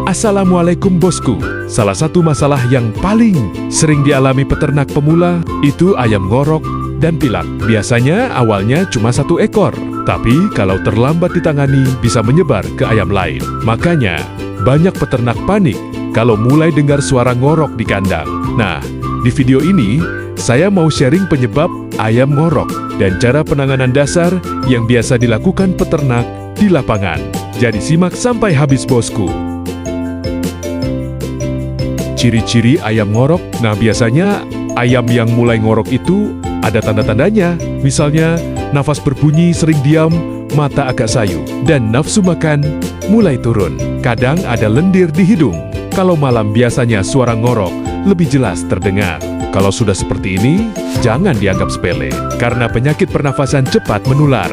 Assalamualaikum bosku. Salah satu masalah yang paling sering dialami peternak pemula itu ayam ngorok dan pilak. Biasanya awalnya cuma satu ekor, tapi kalau terlambat ditangani bisa menyebar ke ayam lain. Makanya banyak peternak panik kalau mulai dengar suara ngorok di kandang. Nah, di video ini saya mau sharing penyebab ayam ngorok dan cara penanganan dasar yang biasa dilakukan peternak di lapangan. Jadi simak sampai habis bosku. Ciri-ciri ayam ngorok. Nah, biasanya ayam yang mulai ngorok itu ada tanda-tandanya. Misalnya, nafas berbunyi sering diam, mata agak sayu, dan nafsu makan mulai turun. Kadang ada lendir di hidung. Kalau malam biasanya suara ngorok lebih jelas terdengar. Kalau sudah seperti ini, jangan dianggap sepele, karena penyakit pernafasan cepat menular.